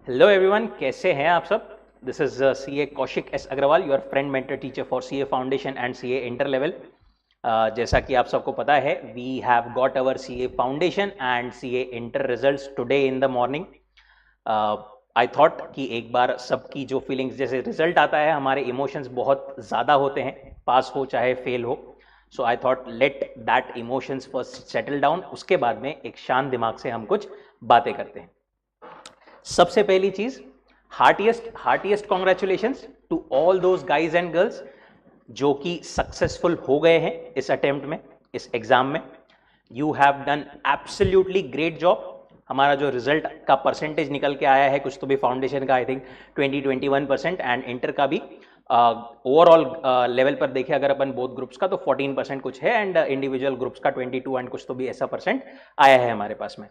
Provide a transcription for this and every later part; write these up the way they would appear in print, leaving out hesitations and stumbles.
Hello everyone, कैसे हैं आप सब। This is CA Kaushik S Agrawal, your friend mentor teacher for CA foundation and CA inter level. जैसा कि आप सबको पता है, we have got our CA foundation and CA inter results today in the morning. I thought कि एक बार सबकी जो फीलिंग्स, जैसे रिजल्ट आता है हमारे इमोशंस बहुत ज़्यादा होते हैं, पास हो चाहे फेल हो। So I thought let that emotions first settle down, उसके बाद में एक शांत दिमाग से हम कुछ बातें करते हैं। सबसे पहली चीज, heartiest congratulations to all those guys and girls जो कि सक्सेसफुल हो गए हैं इस अटेम्प्ट में, इस एग्जाम में। You have done absolutely great job. हमारा जो रिजल्ट का परसेंटेज निकल के आया है, कुछ तो भी फाउंडेशन का आई थिंक 21% एंड इंटर का भी ओवरऑल लेवल पर देखें अगर अपन बोथ ग्रुप्स का, तो 14% कुछ है एंड इंडिविजुअल ग्रुप्स का 22 एंड कुछ तो भी ऐसा परसेंट आया है हमारे पास में।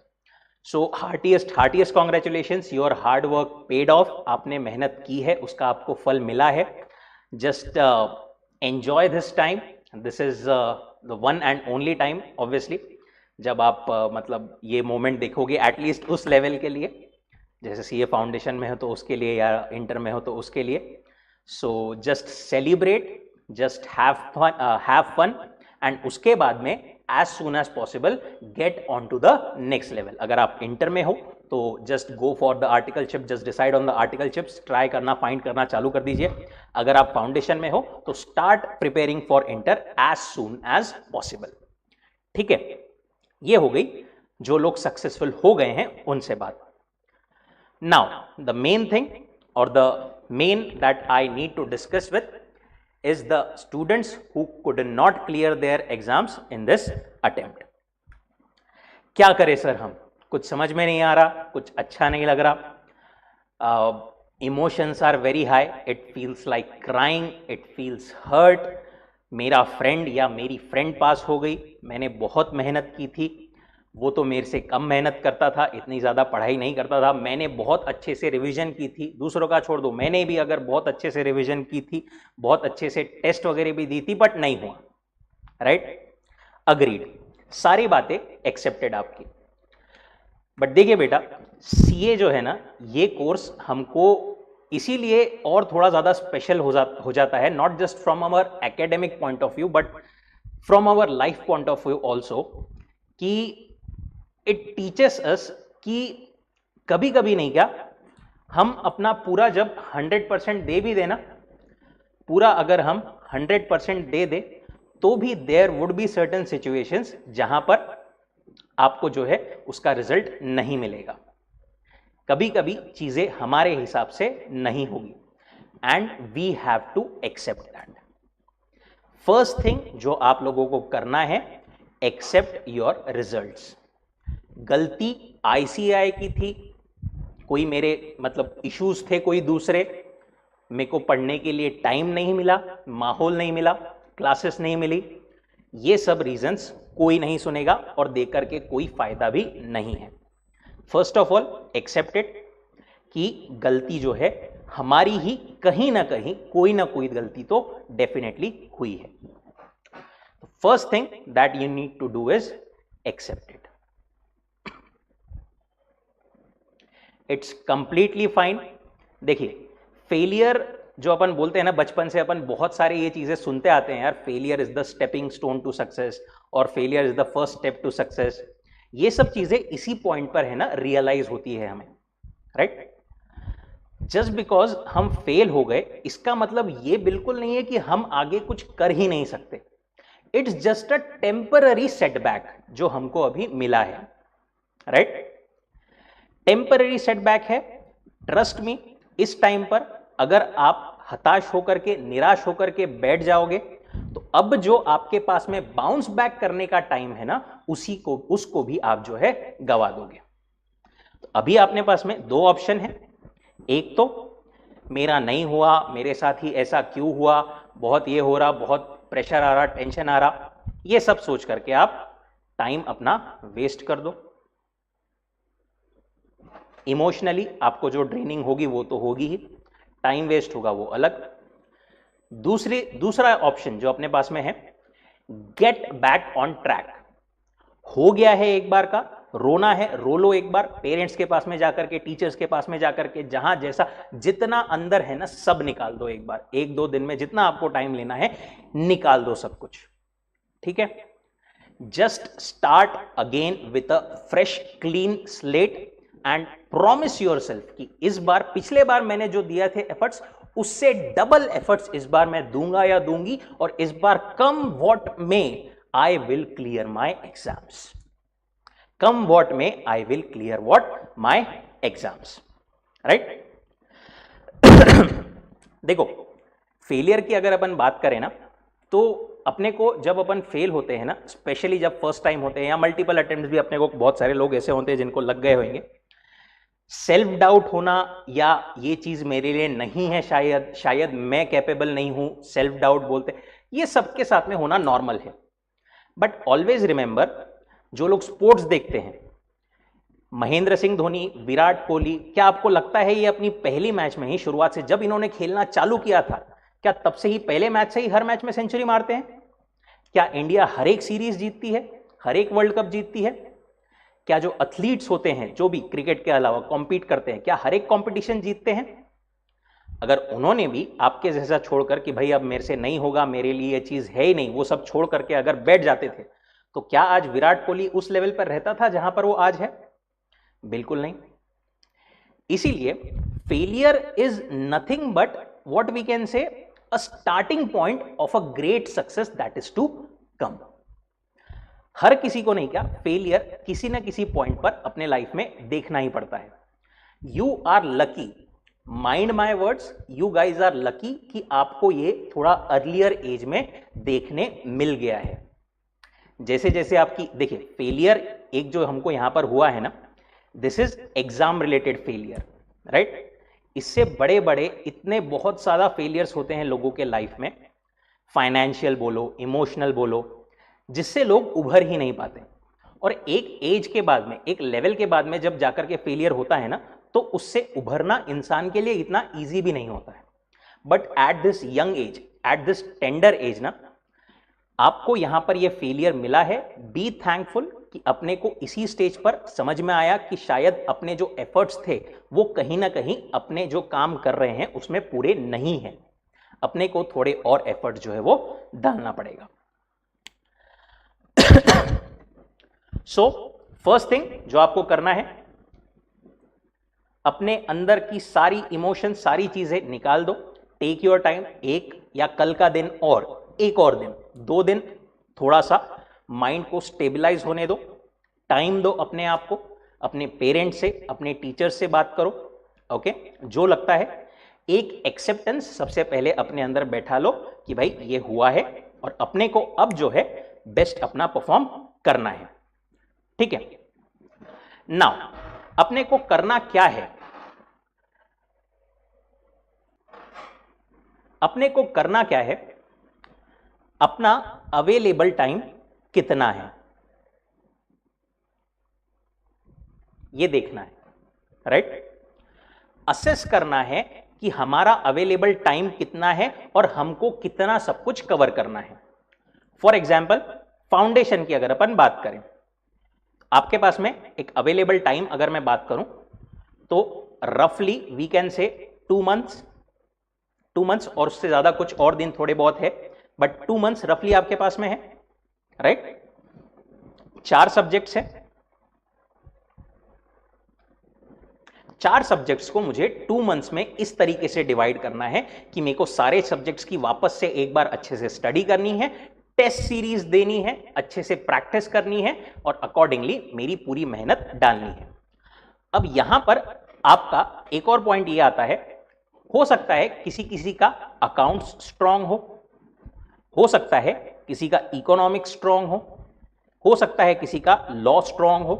So heartiest congratulations, your hard work paid off. आपने मेहनत की है, उसका आपको फल मिला है। Just enjoy this time, this is the one and only time obviously जब आप मतलब ये मोमेंट देखोगे, एटलीस्ट उस लेवल के लिए, जैसे सीए फाउंडेशन में हो तो उसके लिए, या इंटर में हो तो उसके लिए। So just celebrate, just have fun and उसके बाद में as soon as possible get on to the next level। अगर आप इंटर में हो तो just go for the article chip, just decide on the article chips, try करना, find करना चालू कर दीजिए। अगर आप फाउंडेशन में हो तो start preparing for inter as soon as possible। ठीक है, ये हो गई जो लोग सक्सेसफुल हो गए हैं उनसे बात। नाउ द मेन थिंग और the main that I need to discuss with is the students who could not clear their exams in this attempt। क्या करें सर, हम कुछ समझ में नहीं आ रहा, कुछ अच्छा नहीं लग रहा। Emotions are very high, it feels like crying, it feels hurt. मेरा फ्रेंड या मेरी फ्रेंड पास हो गई, मैंने बहुत मेहनत की थी, वो तो मेरे से कम मेहनत करता था, इतनी ज़्यादा पढ़ाई नहीं करता था। मैंने बहुत अच्छे से रिवीजन की थी, दूसरों का छोड़ दो, मैंने भी अगर बहुत अच्छे से रिवीजन की थी, बहुत अच्छे से टेस्ट वगैरह भी दी थी, बट नहीं हुआ। राइट, अग्रीड, सारी बातें एक्सेप्टेड आपकी। बट देखिए बेटा, सीए जो है ना, ये कोर्स हमको इसीलिए और थोड़ा ज़्यादा स्पेशल हो जाता है, not just from our academic point of view but from our life point of view also, कि इट टीचेस अस कि कभी कभी नहीं, क्या हम अपना पूरा जब 100% दे भी देना, पूरा अगर हम 100% दे दे तो भी there would be certain situations जहां पर आपको जो है उसका रिजल्ट नहीं मिलेगा। कभी कभी चीजें हमारे हिसाब से नहीं होगी and we have to accept that. First thing जो आप लोगों को करना है, एक्सेप्ट योर रिजल्ट्स। गलती आईसीएआई की थी, कोई मेरे मतलब इश्यूज थे कोई दूसरे, मेरे को पढ़ने के लिए टाइम नहीं मिला, माहौल नहीं मिला, क्लासेस नहीं मिली, ये सब रीजंस कोई नहीं सुनेगा और देकर के कोई फायदा भी नहीं है। फर्स्ट ऑफ ऑल एक्सेप्टेड कि गलती जो है हमारी ही कहीं ना कहीं, कोई ना कोई गलती तो डेफिनेटली हुई है। First thing that you need to do is accept it. It's completely fine. देखिए, फेलियर जो अपन बोलते हैं ना, बचपन से अपन बहुत सारे ये चीजें सुनते आते हैं यार, failure is the stepping stone to success और failure is the first step to success. ये सब चीजें इसी पॉइंट पर है ना रियलाइज होती है हमें। राइट, जस्ट बिकॉज हम फेल हो गए इसका मतलब ये बिल्कुल नहीं है कि हम आगे कुछ कर ही नहीं सकते। It's just a temporary setback जो हमको अभी मिला है। राइट, टेम्पररी सेटबैक है। ट्रस्ट मी, इस टाइम पर अगर आप हताश होकर के, निराश होकर के बैठ जाओगे तो अब जो आपके पास में बाउंस बैक करने का टाइम है ना, उसको भी आप जो है गवा दोगे। तो अभी आपने पास में दो ऑप्शन है। एक तो मेरा नहीं हुआ, मेरे साथ ही ऐसा क्यों हुआ, बहुत ये हो रहा, बहुत प्रेशर आ रहा, टेंशन आ रहा, ये सब सोच करके आप टाइम अपना वेस्ट कर दो। इमोशनली आपको जो ड्रेनिंग होगी वो तो होगी ही, टाइम वेस्ट होगा वो अलग। दूसरा ऑप्शन जो अपने पास में है, गेट बैक ऑन ट्रैक। हो गया है एक बार का, रोना है रो लो एक बार, पेरेंट्स के पास में जाकर के, टीचर्स के पास में जाकर के, जहां जैसा जितना अंदर है ना सब निकाल दो एक बार, 1-2 दिन में जितना आपको टाइम लेना है निकाल दो सब कुछ, ठीक है। Just start again with a fresh clean slate and promise yourself कि इस बार, पिछले बार मैंने जो दिया थे एफर्ट्स उससे डबल एफर्ट्स इस बार मैं दूंगा या दूंगी, और इस बार come what may I will clear my exams, come what may I will clear what my exams, right. देखो फेलियर की अगर अपन बात करें ना, तो अपने को जब अपन फेल होते हैं ना, स्पेशली जब फर्स्ट टाइम होते हैं या मल्टीपल अटेम्प्ट्स भी, अपने को बहुत सारे लोग ऐसे होते हैं जिनको लग गए होंगे, सेल्फ डाउट होना या ये चीज मेरे लिए नहीं है, शायद मैं कैपेबल नहीं हूं, सेल्फ डाउट बोलते, ये सबके साथ में होना नॉर्मल है। बट ऑलवेज रिमेंबर, जो लोग स्पोर्ट्स देखते हैं, महेंद्र सिंह धोनी, विराट कोहली, क्या आपको लगता है ये अपनी पहली मैच में ही, शुरुआत से जब इन्होंने खेलना चालू किया था, क्या तब से ही पहले मैच से ही हर मैच में सेंचुरी मारते हैं? क्या इंडिया हर एक सीरीज जीतती है, हर एक वर्ल्ड कप जीतती है? क्या जो एथलीट्स होते हैं, जो भी क्रिकेट के अलावा कॉम्पीट करते हैं, क्या हर एक कॉम्पिटिशन जीतते हैं? अगर उन्होंने भी आपके जैसा छोड़कर कि भाई अब मेरे से नहीं होगा, मेरे लिए ये चीज है ही नहीं, वो सब छोड़ करके अगर बैठ जाते थे, तो क्या आज विराट कोहली उस लेवल पर रहता था जहां पर वो आज है? बिल्कुल नहीं। इसीलिए failure is nothing but what we can say a starting point of a great success that is to come. हर किसी को नहीं, क्या फेलियर किसी ना किसी पॉइंट पर अपने लाइफ में देखना ही पड़ता है। You are lucky, mind my words, you guys are lucky कि आपको ये थोड़ा अर्लियर एज में देखने मिल गया है। जैसे जैसे आपकी, देखिए फेलियर एक जो हमको यहां पर हुआ है ना, this is exam related failure, right. इससे बड़े बड़े इतने बहुत सारा फेलियर्स होते हैं लोगों के लाइफ में, फाइनेंशियल बोलो, इमोशनल बोलो, जिससे लोग उभर ही नहीं पाते। और एक एज के बाद में, एक लेवल के बाद में जब जाकर के फेलियर होता है ना, तो उससे उभरना इंसान के लिए इतना इजी भी नहीं होता है। But at this young age, at this tender as ना, आपको यहां पर यह फेलियर मिला है। बी थैंकफुल कि अपने को इसी स्टेज पर समझ में आया कि शायद अपने जो एफर्ट्स थे वो कहीं ना कहीं अपने जो काम कर रहे हैं उसमें पूरे नहीं हैं, अपने को थोड़े और एफर्ट जो है वो डालना पड़ेगा। सो फर्स्ट थिंग जो आपको करना है, अपने अंदर की सारी इमोशन, सारी चीजें निकाल दो। टेक योर टाइम, एक या कल का दिन और एक और दिन, 2 दिन थोड़ा सा माइंड को स्टेबलाइज होने दो, टाइम दो अपने आप को, अपने पेरेंट्स से, अपने टीचर्स से बात करो, ओके। जो लगता है एक एक्सेप्टेंस सबसे पहले अपने अंदर बैठा लो कि भाई ये हुआ है और अपने को अब जो है बेस्ट अपना परफॉर्म करना है, ठीक है। नाउ अपने को करना क्या है? अपने को करना क्या है? अपना अवेलेबल टाइम कितना है ये देखना है, राइट। असेस करना है कि हमारा अवेलेबल टाइम कितना है और हमको कितना सब कुछ कवर करना है। फॉर एग्जाम्पल फाउंडेशन की अगर अपन बात करें, आपके पास में एक अवेलेबल टाइम अगर मैं बात करूं तो रफली वी कैन से 2 मंथ्स और उससे ज्यादा कुछ और दिन थोड़े बहुत है, बट 2 मंथ्स रफली आपके पास में है, राइट। 4 सब्जेक्ट्स है, 4 सब्जेक्ट्स को मुझे 2 मंथ्स में इस तरीके से डिवाइड करना है कि मेरे को सारे सब्जेक्ट्स की वापस से एक बार अच्छे से स्टडी करनी है, टेस्ट सीरीज देनी है, अच्छे से प्रैक्टिस करनी है और अकॉर्डिंगली मेरी पूरी मेहनत डालनी है। अब यहां पर आपका एक और पॉइंट ये आता है, हो सकता है किसी किसी का अकाउंट्स स्ट्रांग हो सकता है किसी का इकोनॉमिक्स स्ट्रांग हो सकता है किसी का लॉ स्ट्रांग हो,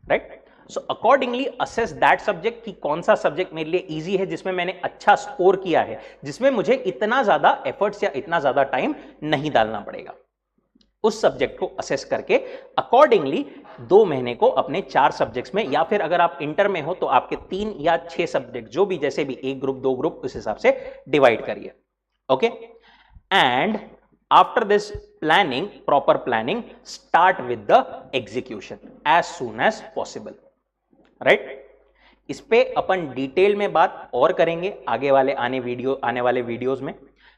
right. So accordingly assess that subject कि कौन सा सब्जेक्ट मेरे लिए इजी है, जिसमें मैंने अच्छा स्कोर किया है, जिसमें मुझे इतना ज्यादा एफर्ट्स या इतना ज्यादा टाइम नहीं डालना पड़ेगा। उस सब्जेक्ट को असेस करके अकॉर्डिंगली 2 महीने को अपने 4 सब्जेक्ट्स में, या फिर अगर आप इंटर में हो तो आपके 3 या 6 सब्जेक्ट, जो भी जैसे भी 1 ग्रुप 2 ग्रुप, उस हिसाब से डिवाइड करिए, okay. And after this planning, proper planning, start with the execution as soon as possible, right. इस पे अपन डिटेल में बात और करेंगे आगे वाले आने वाले वीडियोस में,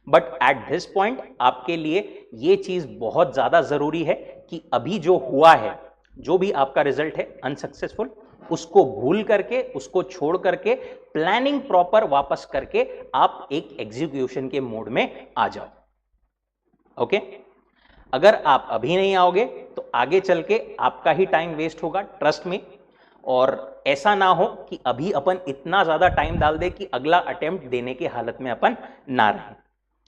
बट एट दिस पॉइंट आपके लिए ये चीज बहुत ज्यादा जरूरी है कि अभी जो हुआ है, जो भी आपका रिजल्ट है अनसक्सेसफुल, उसको भूल करके, उसको छोड़ करके, प्लानिंग प्रॉपर वापस करके आप एक एग्जीक्यूशन के मोड में आ जाओ, ओके। अगर आप अभी नहीं आओगे तो आगे चल के आपका ही टाइम वेस्ट होगा, ट्रस्ट में। और ऐसा ना हो कि अभी अपन इतना ज्यादा टाइम डाल दे कि अगला अटेम्प्ट देने की हालत में अपन ना रहें,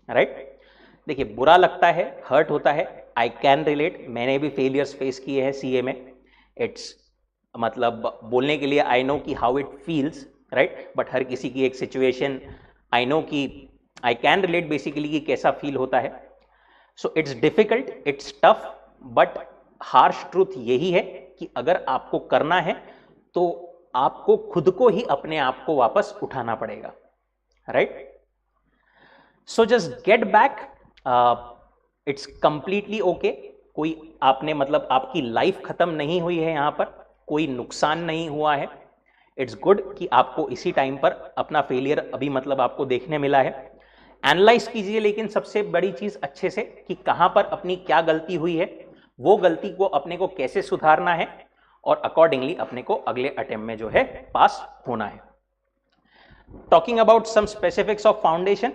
राइट। देखिए, बुरा लगता है, हर्ट होता है, आई कैन रिलेट, मैंने भी फेलियर्स फेस किए हैं सीए में। इट्स मतलब बोलने के लिए आई नो कि how it feels, right, but हर किसी की एक सिचुएशन, आई नो कि आई कैन रिलेट बेसिकली कि कैसा फील होता है। So it's difficult, it's tough, but harsh truth यही है कि अगर आपको करना है तो आपको खुद को ही अपने आप को वापस उठाना पड़ेगा, right. So just get back, it's completely okay. कोई आपने मतलब आपकी लाइफ खत्म नहीं हुई है, यहां पर कोई नुकसान नहीं हुआ है। इट्स गुड कि आपको इसी टाइम पर अपना फेलियर अभी मतलब आपको देखने मिला है। एनालाइज कीजिए लेकिन सबसे बड़ी चीज अच्छे से कि कहां पर अपनी क्या गलती हुई है, वो गलती को अपने को कैसे सुधारना है, और अकॉर्डिंगली अपने को अगले अटेम्प्ट में जो है पास होना है। Talking about some specifics of foundation,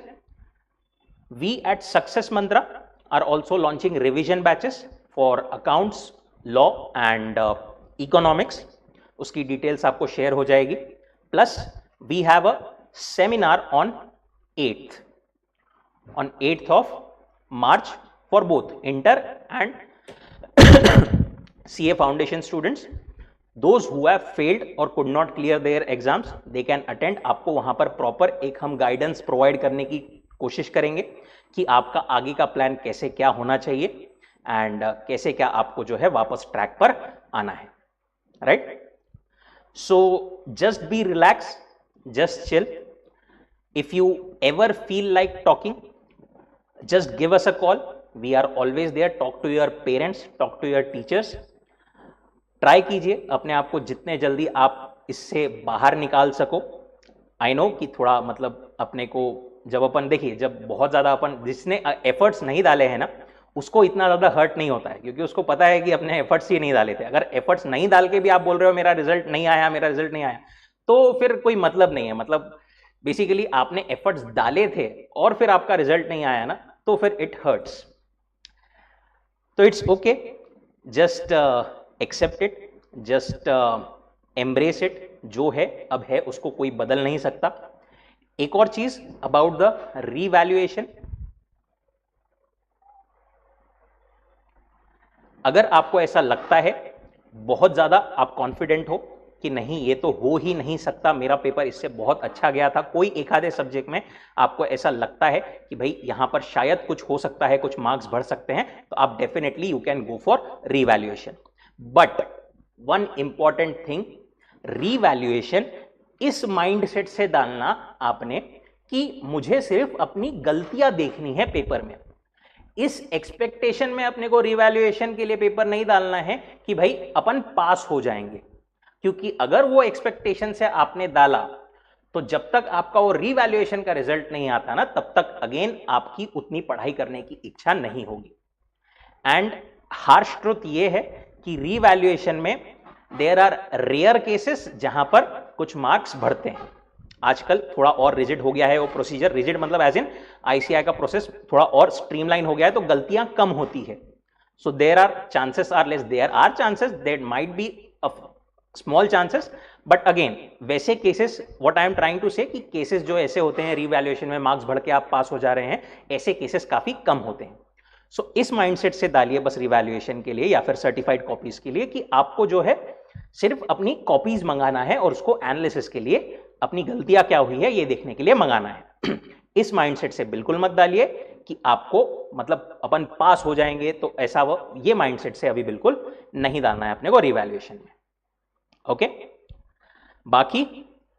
we at Success Mantra are also launching revision batches for accounts, law and economics. उसकी डिटेल्स आपको शेयर हो जाएगी। Plus we have a seminar on 8th of March for both inter and CA foundation students. Those who have failed or could not clear their exams, they can attend. आपको वहां पर proper एक हम guidance provide करने की कोशिश करेंगे कि आपका आगे का प्लान कैसे क्या होना चाहिए एंड कैसे क्या आपको जो है वापस ट्रैक पर आना है, right. So just be relax, just chill. If you ever feel like talking, just give us a call, we are always there. Talk to your parents, talk to your teachers. Try कीजिए अपने आप को जितने जल्दी आप इससे बाहर निकाल सको। आई नो कि थोड़ा मतलब अपने को जब अपन देखिए, जब बहुत ज्यादा अपन जिसने एफर्ट्स नहीं डाले हैं ना, उसको इतना ज्यादा हर्ट नहीं होता है, क्योंकि उसको पता है कि अपने एफर्ट्स ही नहीं डाले थे। अगर एफर्ट्स नहीं डाल के भी आप बोल रहे हो मेरा रिजल्ट नहीं आया, मेरा रिजल्ट नहीं आया, तो फिर कोई मतलब नहीं है। मतलब बेसिकली आपने एफर्ट्स डाले थे और फिर आपका रिजल्ट नहीं आया ना, तो फिर इट हर्ट्स। तो it's okay, just accept it, just embrace it. जो है अब है, उसको कोई बदल नहीं सकता। एक और चीज अबाउट द रीवैल्यूएशन, अगर आपको ऐसा लगता है, बहुत ज्यादा आप कॉन्फिडेंट हो कि नहीं ये तो हो ही नहीं सकता, मेरा पेपर इससे बहुत अच्छा गया था, कोई एक आधे सब्जेक्ट में आपको ऐसा लगता है कि भाई यहां पर शायद कुछ हो सकता है, कुछ मार्क्स बढ़ सकते हैं, तो आप definitely you can go for revaluation. But one important thing, revaluation इस माइंडसेट से डालना आपने कि मुझे सिर्फ अपनी गलतियां देखनी है पेपर में। इस एक्सपेक्टेशन में अपने को रीवैल्यूएशन के लिए पेपर नहीं डालना है कि भाई अपन पास हो जाएंगे, क्योंकि अगर वो एक्सपेक्टेशन से आपने डाला तो जब तक आपका वो रीवैल्यूएशन का रिजल्ट नहीं आता ना, तब तक अगेन आपकी उतनी पढ़ाई करने की इच्छा नहीं होगी। एंड हार्श ट्रुथ ये है कि रीवैल्यूएशन में देयर आर रेयर केसेस जहां पर कुछ मार्क्स बढ़ते हैं। आजकल थोड़ा और रिजिड हो गया है वो प्रोसीजर, रिजिड मतलब एज इन आईसीआई का प्रोसेस थोड़ा और स्ट्रीमलाइन हो गया है, तो गलतियां कम होती है। So there are chances are less, there are chances, there might be small chances, but again वैसे cases, what I am trying to say कि केसेस जो ऐसे होते हैं रीवैल्यूएशन में मार्क्स बढ़ के आप पास हो जा रहे हैं, ऐसे केसेस काफी कम होते हैं। सो इस माइंडसेट से डालिए बस रीवैल्यूएशन के लिए या फिर सर्टिफाइड कॉपीज के लिए कि आपको जो है सिर्फ अपनी कॉपीज मंगाना है और उसको एनालिसिस के लिए अपनी गलतियां क्या हुई है ये देखने के लिए मंगाना है। इस माइंडसेट से बिल्कुल मत डालिए कि आपको मतलब अपन पास हो जाएंगे, तो ऐसा वो ये माइंडसेट से अभी बिल्कुल नहीं डालना है अपने को रीवैल्यूएशन में। ओके, बाकी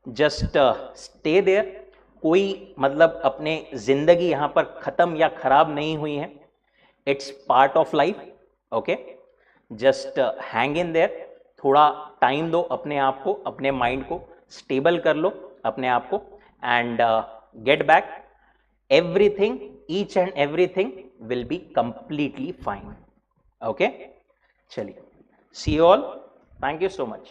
जस्ट स्टे देयर। कोई मतलब अपने जिंदगी यहां पर खत्म या खराब नहीं हुई है। It's part of life, okay, just hang in their, थोड़ा टाइम दो अपने आप को, अपने माइंड को स्टेबल कर लो अपने आप को, and get back, everything, each and everything will be completely fine, okay. चलिए, see you all, thank you so much.